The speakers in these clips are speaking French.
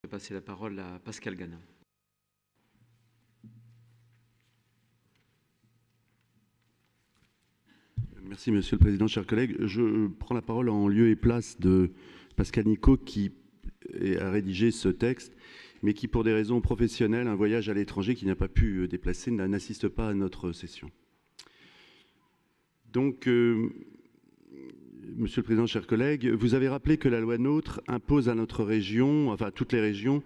Je vais passer la parole à Pascal Ganin. Merci Monsieur le Président, chers collègues. Je prends la parole en lieu et place de Pascal Nicot qui a rédigé ce texte, mais qui pour des raisons professionnelles, un voyage à l'étranger qui n'a pas pu déplacer, n'assiste pas à notre session. Donc, Monsieur le Président, chers collègues, vous avez rappelé que la loi NOTRe impose à notre région, enfin à toutes les régions,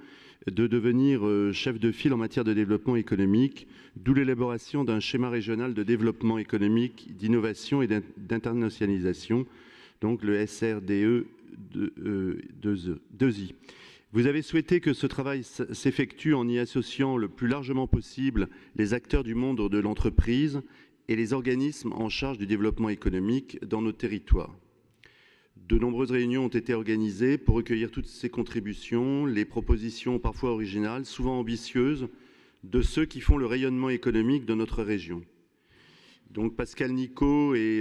de devenir chef de file en matière de développement économique, d'où l'élaboration d'un schéma régional de développement économique, d'innovation et d'internationalisation, donc le SRDE 2I. Vous avez souhaité que ce travail s'effectue en y associant le plus largement possible les acteurs du monde de l'entreprise et les organismes en charge du développement économique dans nos territoires. De nombreuses réunions ont été organisées pour recueillir toutes ces contributions, les propositions parfois originales, souvent ambitieuses, de ceux qui font le rayonnement économique de notre région. Donc Pascal Nicot et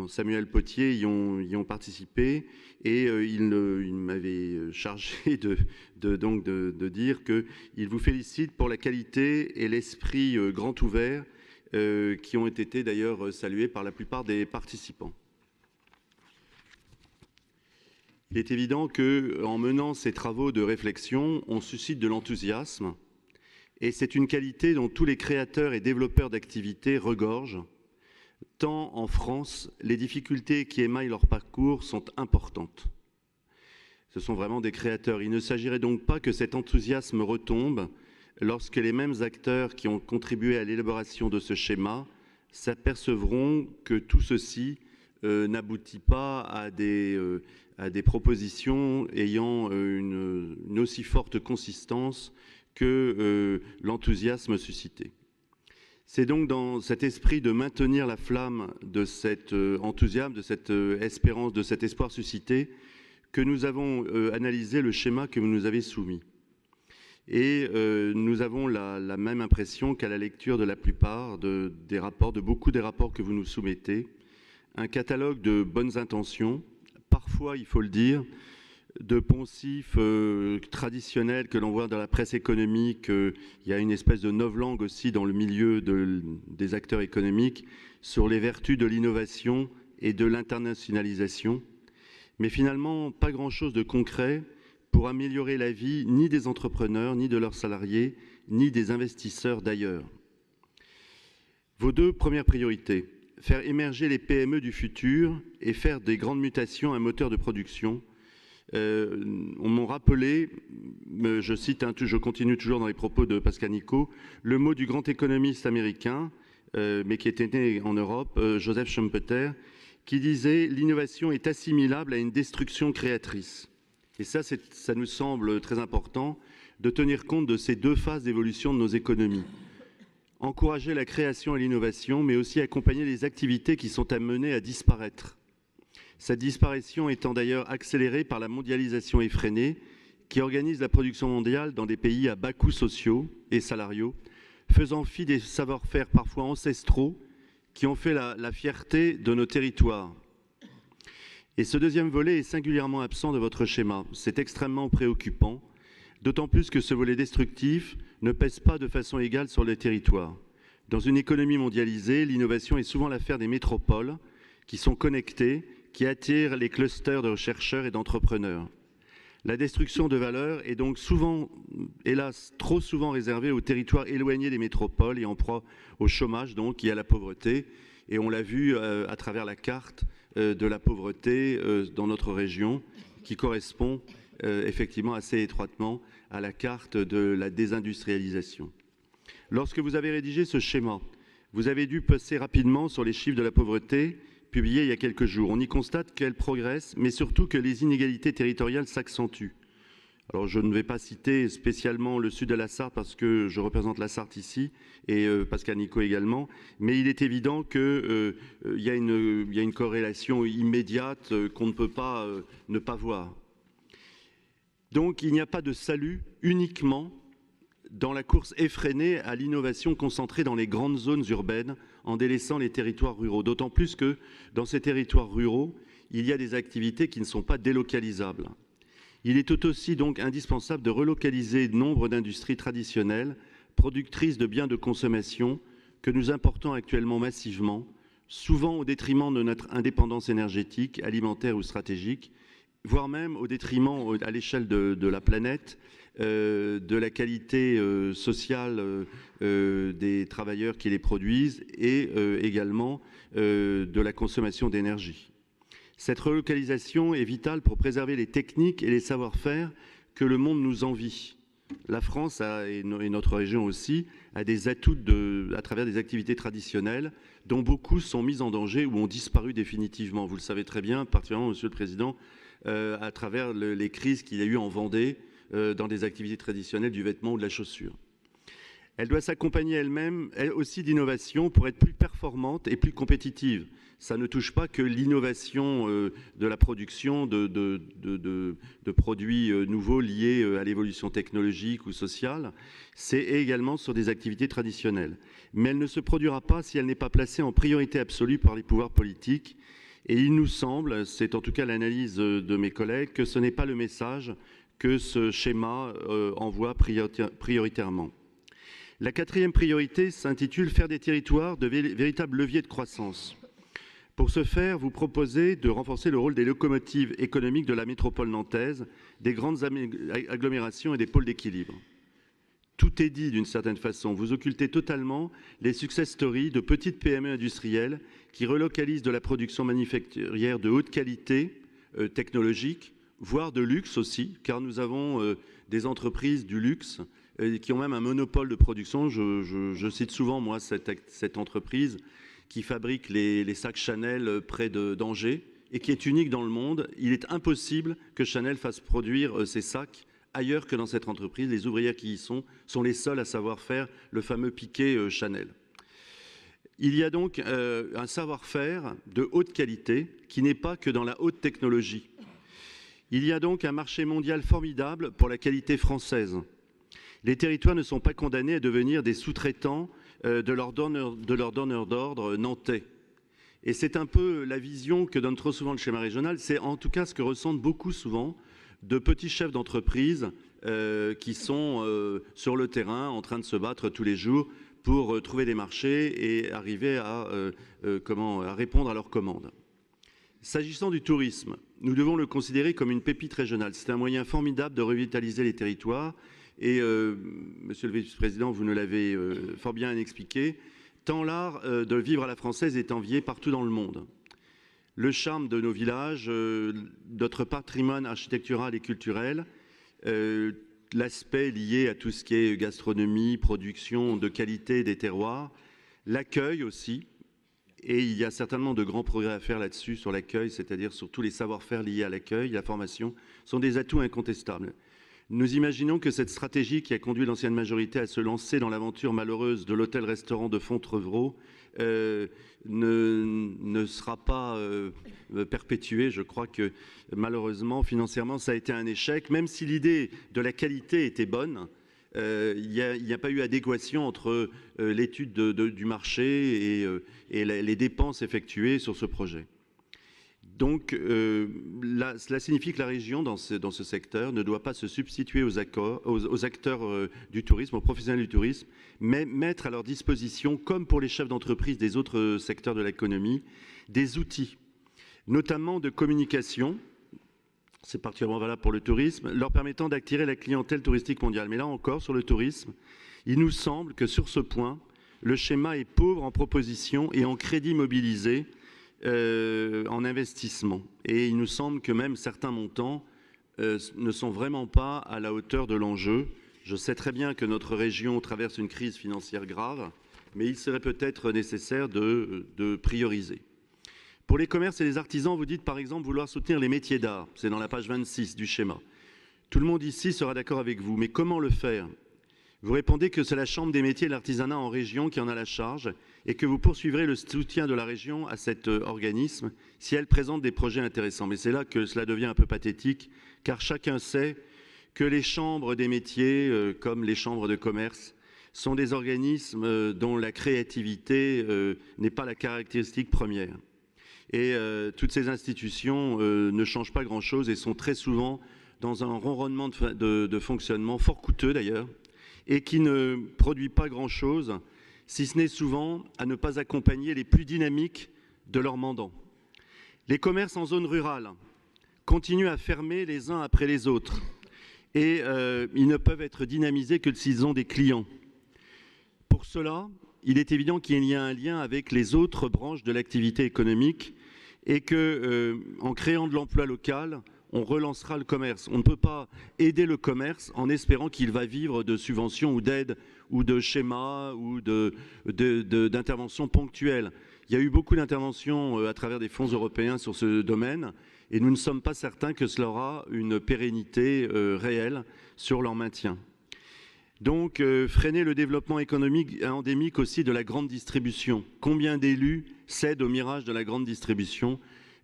Samuel Potier y ont participé et il m'avait chargé de dire qu'il vous félicite pour la qualité et l'esprit grand ouvert qui ont été d'ailleurs salués par la plupart des participants. Il est évident qu'en menant ces travaux de réflexion, on suscite de l'enthousiasme et c'est une qualité dont tous les créateurs et développeurs d'activités regorgent, tant en France, les difficultés qui émaillent leur parcours sont importantes. Ce sont vraiment des créateurs. Il ne s'agirait donc pas que cet enthousiasme retombe lorsque les mêmes acteurs qui ont contribué à l'élaboration de ce schéma s'apercevront que tout ceci n'aboutit pas à des propositions ayant une aussi forte consistance que l'enthousiasme suscité. C'est donc dans cet esprit de maintenir la flamme de cet enthousiasme, de cette espérance, de cet espoir suscité, que nous avons analysé le schéma que vous nous avez soumis. Et nous avons la même impression qu'à la lecture de la plupart des rapports, de beaucoup des rapports que vous nous soumettez, un catalogue de bonnes intentions, parfois, il faut le dire, de poncifs traditionnels que l'on voit dans la presse économique. Il y a une espèce de novlangue aussi dans le milieu des acteurs économiques sur les vertus de l'innovation et de l'internationalisation. Mais finalement, pas grand-chose de concret pour améliorer la vie ni des entrepreneurs, ni de leurs salariés, ni des investisseurs d'ailleurs. Vos deux premières priorités, faire émerger les PME du futur et faire des grandes mutations un moteur de production. On m'a rappelé, je cite, je continue toujours dans les propos de Pascal Nicot, le mot du grand économiste américain, mais qui était né en Europe, Joseph Schumpeter, qui disait « L'innovation est assimilable à une destruction créatrice ». Et ça nous semble très important de tenir compte de ces deux phases d'évolution de nos économies. Encourager la création et l'innovation, mais aussi accompagner les activités qui sont amenées à disparaître. Cette disparition étant d'ailleurs accélérée par la mondialisation effrénée qui organise la production mondiale dans des pays à bas coûts sociaux et salariaux, faisant fi des savoir-faire parfois ancestraux qui ont fait la fierté de nos territoires. Et ce deuxième volet est singulièrement absent de votre schéma. C'est extrêmement préoccupant, d'autant plus que ce volet destructif ne pèse pas de façon égale sur les territoires. Dans une économie mondialisée, l'innovation est souvent l'affaire des métropoles qui sont connectées, qui attirent les clusters de chercheurs et d'entrepreneurs. La destruction de valeur est donc souvent, hélas, trop souvent réservée aux territoires éloignés des métropoles et en proie au chômage donc et à la pauvreté. Et on l'a vu à travers la carte de la pauvreté dans notre région qui correspond effectivement assez étroitement à la carte de la désindustrialisation. Lorsque vous avez rédigé ce schéma, vous avez dû passer rapidement sur les chiffres de la pauvreté publiés il y a quelques jours. On y constate qu'elle progresse, mais surtout que les inégalités territoriales s'accentuent. Alors je ne vais pas citer spécialement le sud de la Sarthe parce que je représente la Sarthe ici et Pascal Nicot également, mais il est évident qu'il y a une corrélation immédiate qu'on ne peut pas ne pas voir. Donc il n'y a pas de salut uniquement dans la course effrénée à l'innovation concentrée dans les grandes zones urbaines en délaissant les territoires ruraux. D'autant plus que dans ces territoires ruraux, il y a des activités qui ne sont pas délocalisables. Il est tout aussi donc indispensable de relocaliser nombre d'industries traditionnelles, productrices de biens de consommation, que nous importons actuellement massivement, souvent au détriment de notre indépendance énergétique, alimentaire ou stratégique, voire même au détriment à l'échelle de la planète, de la qualité sociale des travailleurs qui les produisent et également de la consommation d'énergie. Cette relocalisation est vitale pour préserver les techniques et les savoir-faire que le monde nous envie. La France et notre région aussi a des atouts à travers des activités traditionnelles dont beaucoup sont mises en danger ou ont disparu définitivement. Vous le savez très bien, particulièrement, Monsieur le Président, à travers les crises qu'il y a eu en Vendée dans des activités traditionnelles du vêtement ou de la chaussure. Elle doit s'accompagner elle-même, elle aussi, d'innovation pour être plus performante et plus compétitive. Ça ne touche pas que l'innovation de la production de produits nouveaux liés à l'évolution technologique ou sociale. C'est également sur des activités traditionnelles. Mais elle ne se produira pas si elle n'est pas placée en priorité absolue par les pouvoirs politiques. Et il nous semble, c'est en tout cas l'analyse de mes collègues, que ce n'est pas le message que ce schéma envoie prioritairement. La quatrième priorité s'intitule « Faire des territoires de véritables leviers de croissance ». Pour ce faire, vous proposez de renforcer le rôle des locomotives économiques de la métropole nantaise, des grandes agglomérations et des pôles d'équilibre. Tout est dit d'une certaine façon. Vous occultez totalement les success stories de petites PME industrielles qui relocalisent de la production manufacturière de haute qualité technologique, voire de luxe aussi, car nous avons des entreprises du luxe qui ont même un monopole de production. Je cite souvent, moi, cette entreprise qui fabrique les sacs Chanel près d'Angers et qui est unique dans le monde. Il est impossible que Chanel fasse produire ces sacs ailleurs que dans cette entreprise. Les ouvrières qui y sont les seules à savoir faire le fameux piqué Chanel. Il y a donc un savoir-faire de haute qualité qui n'est pas que dans la haute technologie. Il y a donc un marché mondial formidable pour la qualité française. Les territoires ne sont pas condamnés à devenir des sous-traitants de leurs donneurs d'ordre nantais. Et c'est un peu la vision que donne trop souvent le schéma régional. C'est en tout cas ce que ressentent beaucoup souvent de petits chefs d'entreprise qui sont sur le terrain en train de se battre tous les jours pour trouver des marchés et arriver à répondre à leurs commandes. S'agissant du tourisme, nous devons le considérer comme une pépite régionale. C'est un moyen formidable de revitaliser les territoires. Et, Monsieur le Vice-président, vous nous l'avez fort bien expliqué, tant l'art de vivre à la française est envié partout dans le monde. Le charme de nos villages, notre patrimoine architectural et culturel, l'aspect lié à tout ce qui est gastronomie, production de qualité des terroirs, l'accueil aussi, et il y a certainement de grands progrès à faire là-dessus, sur l'accueil, c'est-à-dire sur tous les savoir-faire liés à l'accueil, la formation, sont des atouts incontestables. Nous imaginons que cette stratégie qui a conduit l'ancienne majorité à se lancer dans l'aventure malheureuse de l'hôtel-restaurant de Fontevraud ne sera pas perpétuée. Je crois que malheureusement, financièrement, ça a été un échec. Même si l'idée de la qualité était bonne, il n'y a pas eu adéquation entre l'étude du marché et les dépenses effectuées sur ce projet. Donc, cela signifie que la région, dans ce secteur, ne doit pas se substituer aux acteurs du tourisme, aux professionnels du tourisme, mais mettre à leur disposition, comme pour les chefs d'entreprise des autres secteurs de l'économie, des outils, notamment de communication, c'est particulièrement valable pour le tourisme, leur permettant d'attirer la clientèle touristique mondiale. Mais là encore, sur le tourisme, il nous semble que sur ce point, le schéma est pauvre en propositions et en crédits mobilisés en investissement. Et il nous semble que même certains montants ne sont vraiment pas à la hauteur de l'enjeu. Je sais très bien que notre région traverse une crise financière grave, mais il serait peut-être nécessaire de prioriser. Pour les commerces et les artisans, vous dites par exemple vouloir soutenir les métiers d'art. C'est dans la page 26 du schéma. Tout le monde ici sera d'accord avec vous, mais comment le faire? Vous répondez que c'est la Chambre des métiers et de l'artisanat en région qui en a la charge et que vous poursuivrez le soutien de la région à cet organisme si elle présente des projets intéressants. Mais c'est là que cela devient un peu pathétique, car chacun sait que les chambres des métiers, comme les chambres de commerce, sont des organismes dont la créativité n'est pas la caractéristique première. Et toutes ces institutions ne changent pas grand-chose et sont très souvent dans un ronronnement de fonctionnement, fort coûteux d'ailleurs, et qui ne produit pas grand-chose, si ce n'est souvent à ne pas accompagner les plus dynamiques de leurs mandants. Les commerces en zone rurale continuent à fermer les uns après les autres et ils ne peuvent être dynamisés que s'ils ont des clients. Pour cela, il est évident qu'il y a un lien avec les autres branches de l'activité économique et qu'en créant de l'emploi local, on relancera le commerce. On ne peut pas aider le commerce en espérant qu'il va vivre de subventions ou d'aides ou de schémas ou d'interventions ponctuelles. Il y a eu beaucoup d'interventions à travers des fonds européens sur ce domaine et nous ne sommes pas certains que cela aura une pérennité réelle sur leur maintien. Donc, freiner le développement économique endémique aussi de la grande distribution. Combien d'élus cèdent au mirage de la grande distribution ?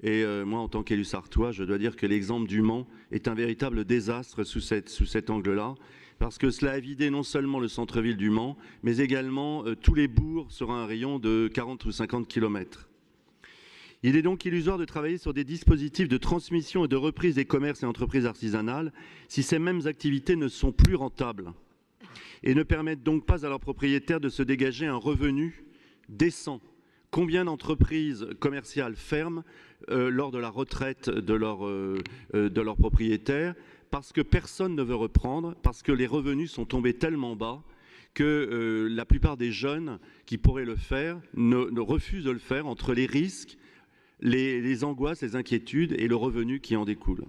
Et moi, en tant qu'élu sarthois, je dois dire que l'exemple du Mans est un véritable désastre sous cet angle-là, parce que cela a vidé non seulement le centre-ville du Mans, mais également tous les bourgs sur un rayon de 40 ou 50 km. Il est donc illusoire de travailler sur des dispositifs de transmission et de reprise des commerces et entreprises artisanales si ces mêmes activités ne sont plus rentables et ne permettent donc pas à leurs propriétaires de se dégager un revenu décent. Combien d'entreprises commerciales ferment lors de la retraite de leurs propriétaires parce que personne ne veut reprendre, parce que les revenus sont tombés tellement bas que la plupart des jeunes qui pourraient le faire ne refusent de le faire entre les risques, les angoisses, les inquiétudes et le revenu qui en découle.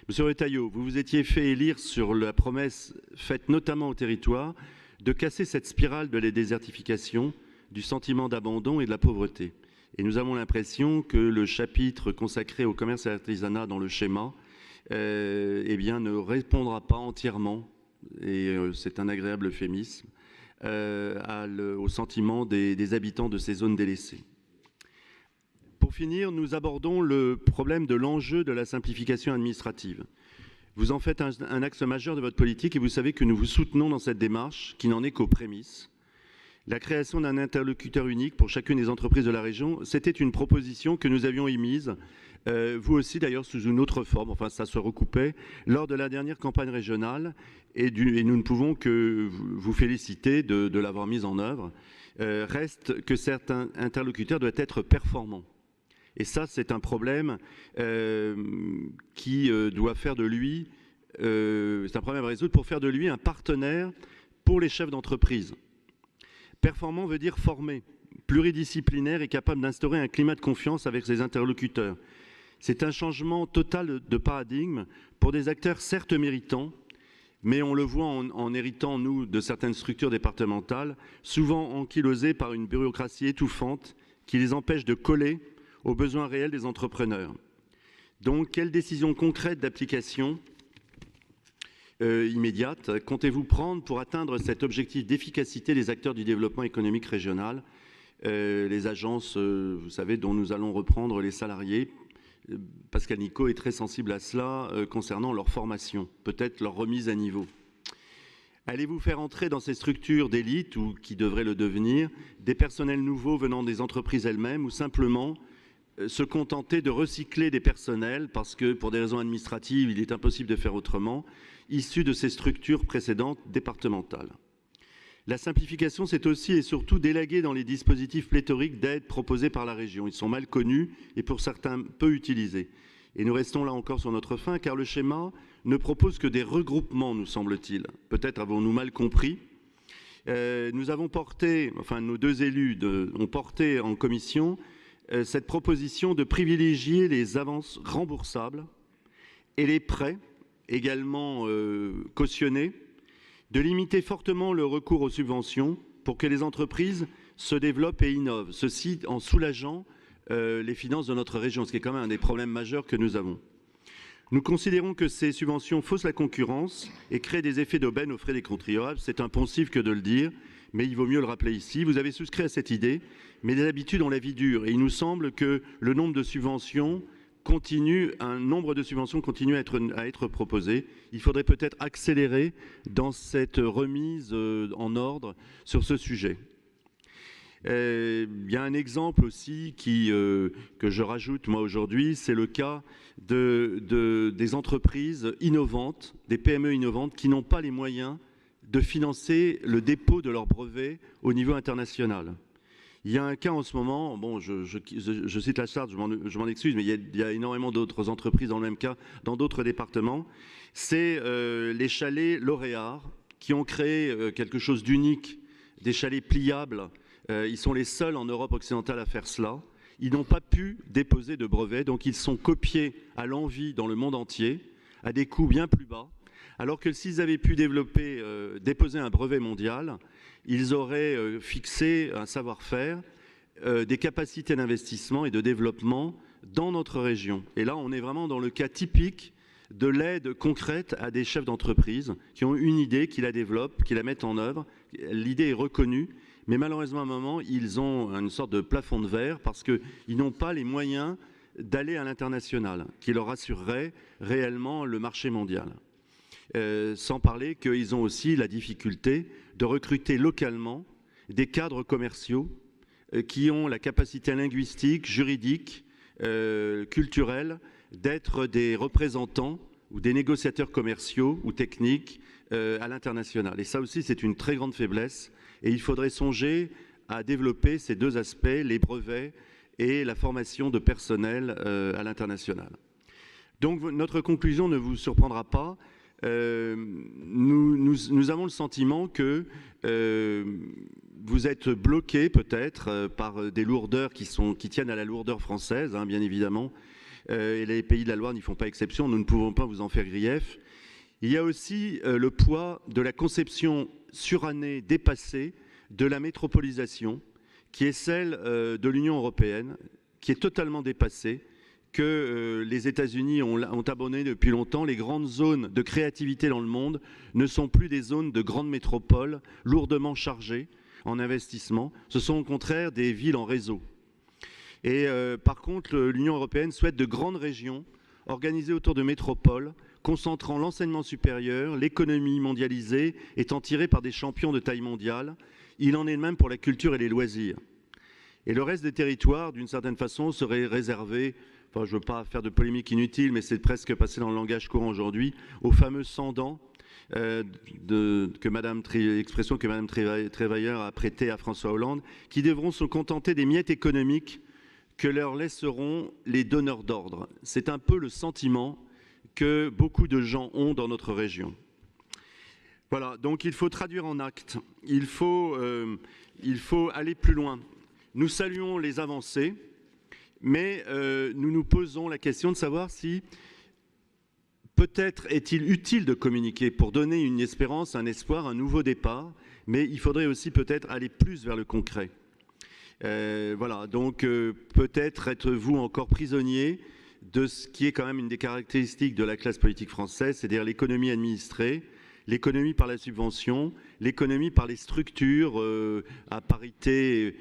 Monsieur Retailleau, vous vous étiez fait élire sur la promesse faite notamment au territoire de casser cette spirale de la désertification, du sentiment d'abandon et de la pauvreté. Et nous avons l'impression que le chapitre consacré au commerce et à l'artisanat dans le schéma eh bien, ne répondra pas entièrement, et c'est un agréable euphémisme, au sentiment des habitants de ces zones délaissées. Pour finir, nous abordons le problème de l'enjeu de la simplification administrative. Vous en faites un axe majeur de votre politique et vous savez que nous vous soutenons dans cette démarche qui n'en est qu'aux prémices. La création d'un interlocuteur unique pour chacune des entreprises de la région, c'était une proposition que nous avions émise, vous aussi d'ailleurs sous une autre forme, enfin ça se recoupait, lors de la dernière campagne régionale et nous ne pouvons que vous féliciter de l'avoir mise en œuvre. Reste que certains interlocuteurs doivent être performants. Et ça, c'est un problème qui doit faire de lui, c'est un problème à résoudre pour faire de lui un partenaire pour les chefs d'entreprise. Performant veut dire formé, pluridisciplinaire et capable d'instaurer un climat de confiance avec ses interlocuteurs. C'est un changement total de paradigme pour des acteurs certes méritants, mais on le voit en héritant, nous, de certaines structures départementales, souvent ankylosées par une bureaucratie étouffante qui les empêche de coller aux besoins réels des entrepreneurs. Donc, quelles décisions concrètes d'application immédiate comptez-vous prendre pour atteindre cet objectif d'efficacité des acteurs du développement économique régional, les agences, vous savez, dont nous allons reprendre les salariés? Pascal Nicot est très sensible à cela concernant leur formation, peut-être leur remise à niveau. Allez-vous faire entrer dans ces structures d'élite, ou qui devraient le devenir, des personnels nouveaux venant des entreprises elles-mêmes, ou simplement se contenter de recycler des personnels, parce que pour des raisons administratives, il est impossible de faire autrement, issus de ces structures précédentes départementales? La simplification, c'est aussi et surtout d'élaguer dans les dispositifs pléthoriques d'aide proposés par la région. Ils sont mal connus et pour certains peu utilisés. Et nous restons là encore sur notre faim, car le schéma ne propose que des regroupements, nous semble-t-il. Peut-être avons-nous mal compris. Nous avons porté, enfin nos deux élus ont porté en commission cette proposition de privilégier les avances remboursables et les prêts également cautionnés, de limiter fortement le recours aux subventions pour que les entreprises se développent et innovent, ceci en soulageant les finances de notre région, ce qui est quand même un des problèmes majeurs que nous avons. Nous considérons que ces subventions faussent la concurrence et créent des effets d'aubaine aux frais des contribuables. C'est un poncif que de le dire, mais il vaut mieux le rappeler ici. Vous avez souscrit à cette idée, mais d'habitude on la vie dure et il nous semble que le nombre de subventions un nombre de subventions continue à être proposé. Il faudrait peut-être accélérer dans cette remise en ordre sur ce sujet. Il y a un exemple aussi que je rajoute moi aujourd'hui, c'est le cas des entreprises innovantes, des PME innovantes qui n'ont pas les moyens de financer le dépôt de leurs brevets au niveau international. Il y a un cas en ce moment, bon, je cite la charte, je m'en excuse, mais il y a énormément d'autres entreprises dans le même cas, dans d'autres départements. C'est les chalets lauréats qui ont créé quelque chose d'unique, des chalets pliables. Ils sont les seuls en Europe occidentale à faire cela. Ils n'ont pas pu déposer de brevets, donc ils sont copiés à l'envi dans le monde entier, à des coûts bien plus bas. Alors que s'ils avaient pu déposer un brevet mondial, ils auraient fixé un savoir-faire, des capacités d'investissement et de développement dans notre région. Et là, on est vraiment dans le cas typique de l'aide concrète à des chefs d'entreprise qui ont une idée, qui la développent, qui la mettent en œuvre. L'idée est reconnue, mais malheureusement, à un moment, ils ont une sorte de plafond de verre parce qu'ils n'ont pas les moyens d'aller à l'international, qui leur assurerait réellement le marché mondial. Sans parler qu'ils ont aussi la difficulté de recruter localement des cadres commerciaux qui ont la capacité linguistique, juridique, culturelle, d'être des représentants ou des négociateurs commerciaux ou techniques à l'international. Et ça aussi, c'est une très grande faiblesse. Et il faudrait songer à développer ces deux aspects, les brevets et la formation de personnel à l'international. Donc notre conclusion ne vous surprendra pas. Nous avons le sentiment que vous êtes bloqués peut-être par des lourdeurs qui tiennent à la lourdeur française, hein, bien évidemment, et les pays de la Loire n'y font pas exception, nous ne pouvons pas vous en faire grief. Il y a aussi le poids de la conception surannée, dépassée, de la métropolisation, qui est celle de l'Union européenne, qui est totalement dépassée, que les États-Unis ont abonné depuis longtemps. Les grandes zones de créativité dans le monde ne sont plus des zones de grandes métropoles lourdement chargées en investissement. Ce sont au contraire des villes en réseau. Et par contre, l'Union européenne souhaite de grandes régions organisées autour de métropoles, concentrant l'enseignement supérieur, l'économie mondialisée étant tirée par des champions de taille mondiale. Il en est de même pour la culture et les loisirs. Et le reste des territoires, d'une certaine façon, serait réservé, enfin je ne veux pas faire de polémique inutile, mais c'est presque passé dans le langage courant aujourd'hui, aux fameux sans-dents, expression que Mme Trébaillaire a prêtée à François Hollande, qui devront se contenter des miettes économiques que leur laisseront les donneurs d'ordre. C'est un peu le sentiment que beaucoup de gens ont dans notre région. Voilà, donc il faut traduire en actes, il faut aller plus loin. Nous saluons les avancées, mais nous nous posons la question de savoir si peut-être est-il utile de communiquer pour donner une espérance, un espoir, un nouveau départ, mais il faudrait aussi peut-être aller plus vers le concret. Voilà, donc peut-être êtes-vous encore prisonnier de ce qui est quand même une des caractéristiques de la classe politique française, c'est-à-dire l'économie administrée, l'économie par la subvention, l'économie par les structures à parité,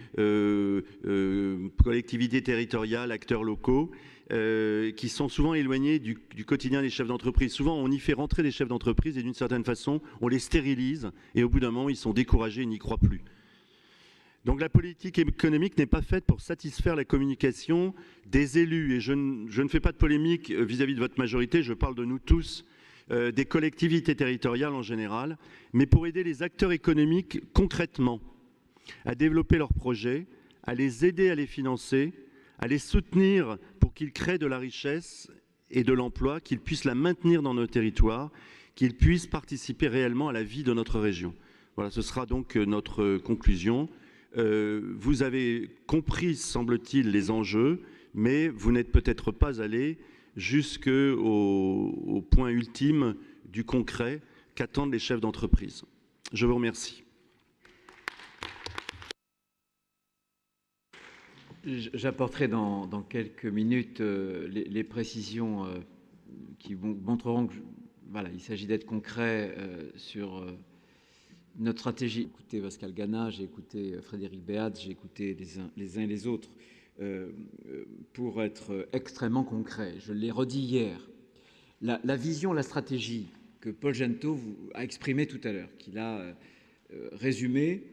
collectivités territoriales, acteurs locaux, qui sont souvent éloignés du quotidien des chefs d'entreprise. Souvent, on y fait rentrer des chefs d'entreprise et d'une certaine façon, on les stérilise et au bout d'un moment, ils sont découragés et n'y croient plus. Donc la politique économique n'est pas faite pour satisfaire la communication des élus. Et je ne fais pas de polémique vis-à-vis de votre majorité, je parle de nous tous, des collectivités territoriales en général, mais pour aider les acteurs économiques concrètement à développer leurs projets, à les aider à les financer, à les soutenir pour qu'ils créent de la richesse et de l'emploi, qu'ils puissent la maintenir dans nos territoires, qu'ils puissent participer réellement à la vie de notre région. Voilà, ce sera donc notre conclusion. Vous avez compris, semble-t-il, les enjeux, mais vous n'êtes peut-être pas allé jusqu'au point ultime du concret qu'attendent les chefs d'entreprise. Je vous remercie. J'apporterai dans quelques minutes les précisions qui montreront que voilà, il s'agit d'être concret sur notre stratégie. J'ai écouté Pascal Gana, j'ai écouté Frédéric Béat, j'ai écouté les uns et les autres pour être extrêmement concret. Je l'ai redit hier. La vision, la stratégie que Paul Gento a exprimée tout à l'heure, qu'il a résumée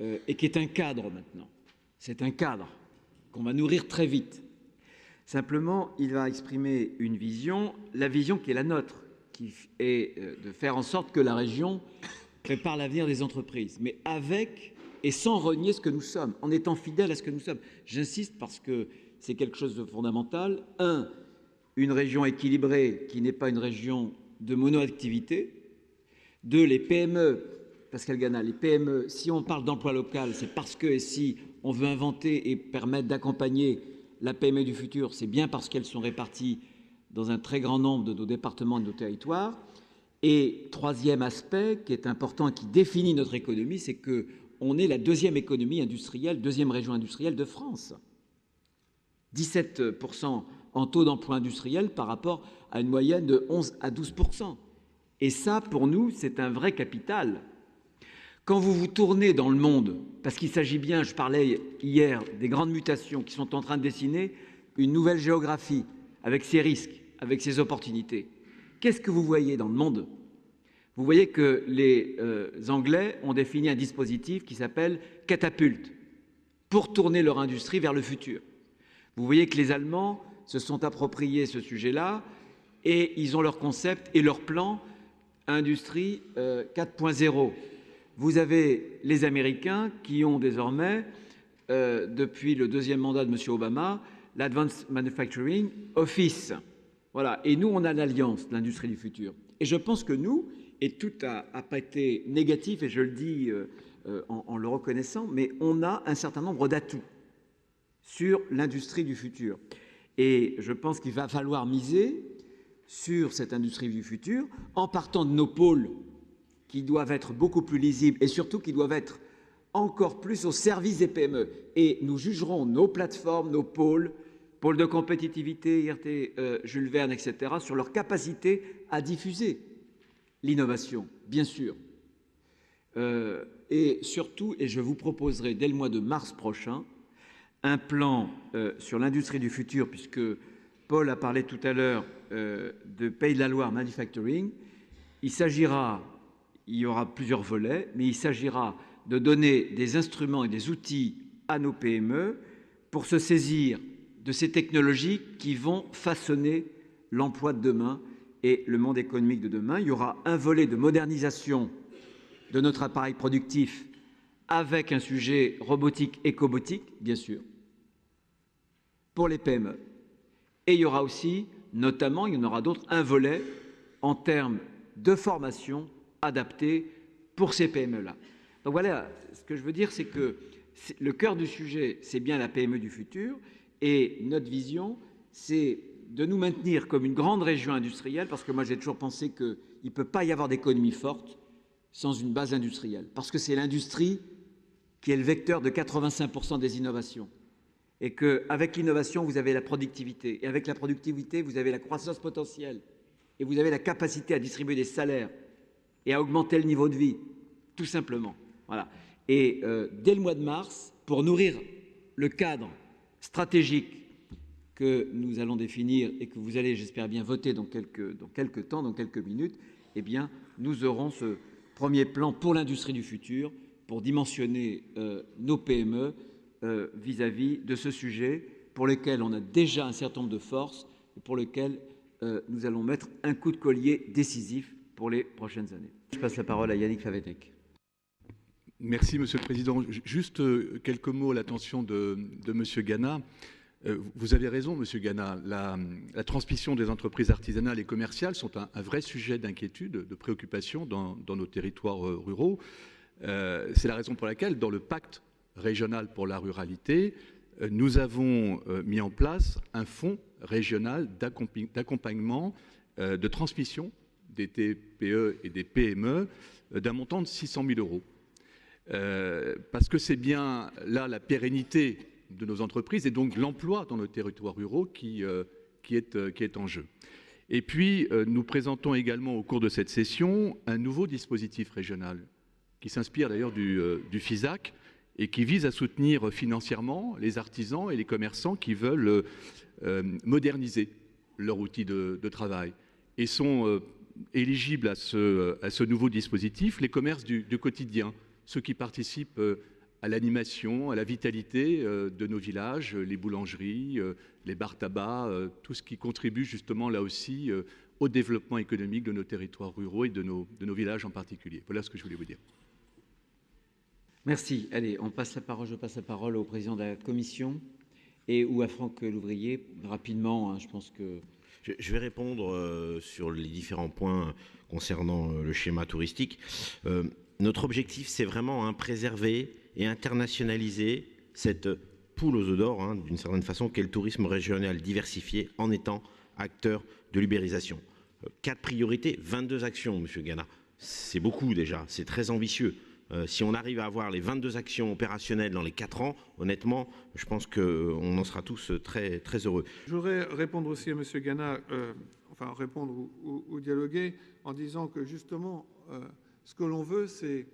et qui est un cadre maintenant. C'est un cadre qu'on va nourrir très vite. Simplement, il va exprimer une vision, la vision qui est la nôtre, qui est de faire en sorte que la région prépare l'avenir des entreprises, mais avec et sans renier ce que nous sommes, en étant fidèles à ce que nous sommes. J'insiste parce que c'est quelque chose de fondamental. Une région équilibrée qui n'est pas une région de monoactivité. 2, les PME, Pascal Gana, les PME, si on parle d'emploi local, c'est parce que si on veut inventer et permettre d'accompagner la PME du futur, c'est bien parce qu'elles sont réparties dans un très grand nombre de nos départements et de nos territoires. Et 3e aspect qui est important et qui définit notre économie, c'est qu'on est la 2e économie industrielle, 2e région industrielle de France. 17% en taux d'emploi industriel par rapport à une moyenne de 11 à 12%. Et ça, pour nous, c'est un vrai capital. Quand vous vous tournez dans le monde, parce qu'il s'agit bien, je parlais hier, des grandes mutations qui sont en train de dessiner une nouvelle géographie, avec ses risques, avec ses opportunités. Qu'est-ce que vous voyez dans le monde? Vous voyez que les Anglais ont défini un dispositif qui s'appelle catapulte, pour tourner leur industrie vers le futur. Vous voyez que les Allemands se sont appropriés ce sujet-là et ils ont leur concept et leur plan Industrie 4.0. Vous avez les Américains qui ont désormais, depuis le 2e mandat de M. Obama, l'Advanced Manufacturing Office. Voilà. Et nous, on a l'alliance, l'industrie du futur. Et je pense que nous, et tout n'a pas été négatif, et je le dis en le reconnaissant, mais on a un certain nombre d'atouts sur l'industrie du futur. Et je pense qu'il va falloir miser sur cette industrie du futur en partant de nos pôles qui doivent être beaucoup plus lisibles et surtout qui doivent être encore plus au service des PME. Et nous jugerons nos plateformes, nos pôles de compétitivité, IRT, Jules Verne, etc., sur leur capacité à diffuser l'innovation, bien sûr. Et surtout, et je vous proposerai dès le mois de mars prochain, un plan sur l'industrie du futur, puisque Paul a parlé tout à l'heure de Pays de la Loire Manufacturing. Il y aura plusieurs volets, mais il s'agira de donner des instruments et des outils à nos PME pour se saisir de ces technologies qui vont façonner l'emploi de demain et le monde économique de demain. Il y aura un volet de modernisation de notre appareil productif avec un sujet robotique et cobotique, bien sûr, pour les PME. Et il y aura aussi, notamment, il y en aura d'autres, un volet en termes de formation adaptée pour ces PME-là. Donc voilà, ce que je veux dire, c'est que le cœur du sujet, c'est bien la PME du futur, et notre vision, c'est de nous maintenir comme une grande région industrielle, parce que moi j'ai toujours pensé qu'il ne peut pas y avoir d'économie forte sans une base industrielle, parce que c'est l'industrie qui est le vecteur de 85% des innovations. Et qu'avec l'innovation, vous avez la productivité. Et avec la productivité, vous avez la croissance potentielle. Et vous avez la capacité à distribuer des salaires et à augmenter le niveau de vie, tout simplement. Voilà. Et dès le mois de mars, pour nourrir le cadre stratégique que nous allons définir et que vous allez, j'espère bien, voter dans quelques temps, dans quelques minutes, eh bien, nous aurons ce premier plan pour l'industrie du futur, pour dimensionner nos PME vis-à-vis de ce sujet pour lequel on a déjà un certain nombre de forces et pour lequel nous allons mettre un coup de collier décisif pour les prochaines années. Je passe la parole à Yannick Favetec. Merci, Monsieur le Président. Juste quelques mots à l'attention de Monsieur Gana. Vous avez raison, Monsieur Gana. La transmission des entreprises artisanales et commerciales sont un vrai sujet d'inquiétude, de préoccupation dans nos territoires ruraux. C'est la raison pour laquelle, dans le pacte régional pour la ruralité, nous avons mis en place un fonds régional d'accompagnement de transmission des TPE et des PME d'un montant de 600 000 euros. Parce que c'est bien là la pérennité de nos entreprises et donc l'emploi dans nos territoires ruraux qui est en jeu. Et puis, nous présentons également au cours de cette session un nouveau dispositif régional qui s'inspire d'ailleurs du FISAC et qui vise à soutenir financièrement les artisans et les commerçants qui veulent moderniser leur outil de travail et sont éligibles à ce nouveau dispositif les commerces du quotidien, ceux qui participent à l'animation, à la vitalité de nos villages, les boulangeries, les bars tabac, tout ce qui contribue justement là aussi au développement économique de nos territoires ruraux et de nos villages en particulier. Voilà ce que je voulais vous dire. Merci. Allez, je passe la parole au président de la commission ou à Franck Louvrier. Rapidement, hein, je pense que... Je vais répondre sur les différents points concernant le schéma touristique. Notre objectif, c'est vraiment préserver et internationaliser cette poule aux œufs d'or, hein, d'une certaine façon, qu'est le tourisme régional diversifié en étant acteur de l'ubérisation. 4 priorités, 22 actions, Monsieur Gana. C'est beaucoup déjà, c'est très ambitieux. Si on arrive à avoir les 22 actions opérationnelles dans les 4 ans, honnêtement, je pense qu'on en sera tous très, très heureux. Je voudrais répondre aussi à M. Gana, enfin répondre ou dialoguer en disant que justement, ce que l'on veut, c'est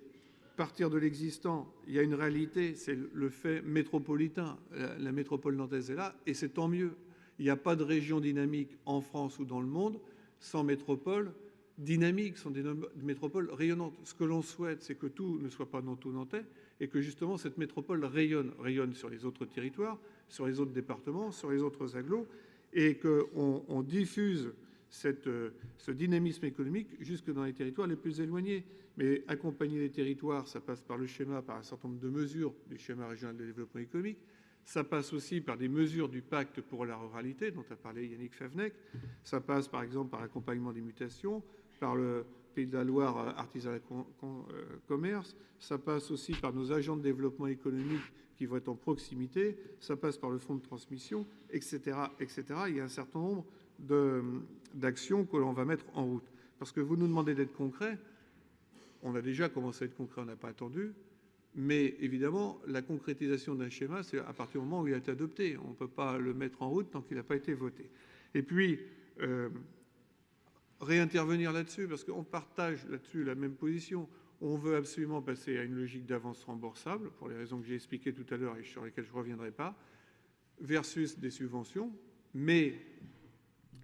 partir de l'existant. Il y a une réalité, c'est le fait métropolitain. La métropole nantaise est là, et c'est tant mieux. Il n'y a pas de région dynamique en France ou dans le monde sans métropole dynamiques, sont des métropoles rayonnantes. Ce que l'on souhaite, c'est que tout ne soit pas nantais et que justement cette métropole rayonne sur les autres territoires, sur les autres départements, sur les autres agglos, et qu'on diffuse ce dynamisme économique jusque dans les territoires les plus éloignés. Mais accompagner les territoires, ça passe par le schéma, par un certain nombre de mesures du schéma régional de développement économique. Ça passe aussi par des mesures du pacte pour la ruralité, dont a parlé Yannick Favennec. Ça passe par exemple par l'accompagnement des mutations, par le Pays de la Loire Artisanat Commerce, ça passe aussi par nos agents de développement économique qui vont être en proximité, ça passe par le fonds de transmission, etc., etc. Il y a un certain nombre d'actions que l'on va mettre en route. Parce que vous nous demandez d'être concret, on a déjà commencé à être concret, on n'a pas attendu, mais évidemment, la concrétisation d'un schéma, c'est à partir du moment où il a été adopté. On ne peut pas le mettre en route tant qu'il n'a pas été voté. Et puis, réintervenir là-dessus, parce qu'on partage là-dessus la même position. On veut absolument passer à une logique d'avance remboursable, pour les raisons que j'ai expliquées tout à l'heure et sur lesquelles je ne reviendrai pas, versus des subventions, mais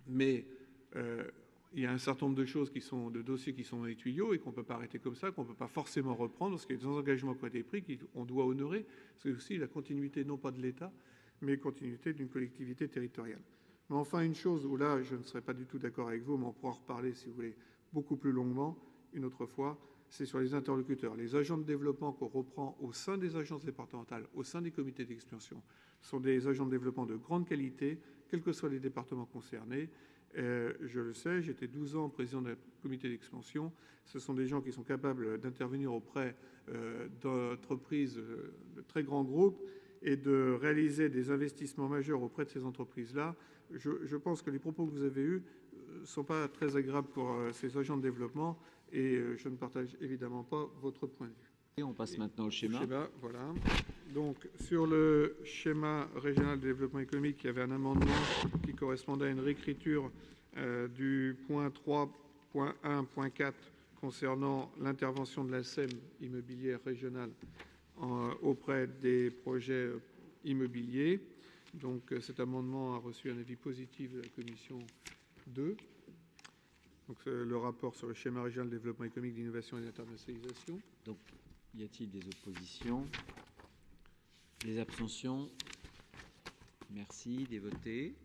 il y a un certain nombre de dossiers qui sont dans les tuyaux et qu'on ne peut pas arrêter comme ça, qu'on ne peut pas forcément reprendre, parce qu'il y a des engagements qui ont été pris qu'on doit honorer. C'est aussi la continuité, non pas de l'État, mais continuité d'une collectivité territoriale. Mais enfin, une chose où là, je ne serais pas du tout d'accord avec vous, mais on pourra en reparler, si vous voulez, beaucoup plus longuement, une autre fois, c'est sur les interlocuteurs. Les agents de développement qu'on reprend au sein des agences départementales, au sein des comités d'expansion, sont des agents de développement de grande qualité, quels que soient les départements concernés. Je le sais, j'étais 12 ans président d'un comité d'expansion. Ce sont des gens qui sont capables d'intervenir auprès d'entreprises de très grands groupes et de réaliser des investissements majeurs auprès de ces entreprises-là. Je pense que les propos que vous avez eus ne sont pas très agréables pour ces agents de développement et je ne partage évidemment pas votre point de vue. Et on passe maintenant au schéma. Voilà. Donc, sur le schéma régional de développement économique, il y avait un amendement qui correspondait à une réécriture du point 3.1.4 concernant l'intervention de la SEM immobilière régionale auprès des projets immobiliers. Donc, cet amendement a reçu un avis positif de la commission 2. Donc, le rapport sur le schéma régional de développement économique, d'innovation et d'internationalisation. Donc, y a-t-il des oppositions? Des abstentions? Merci. Des votés?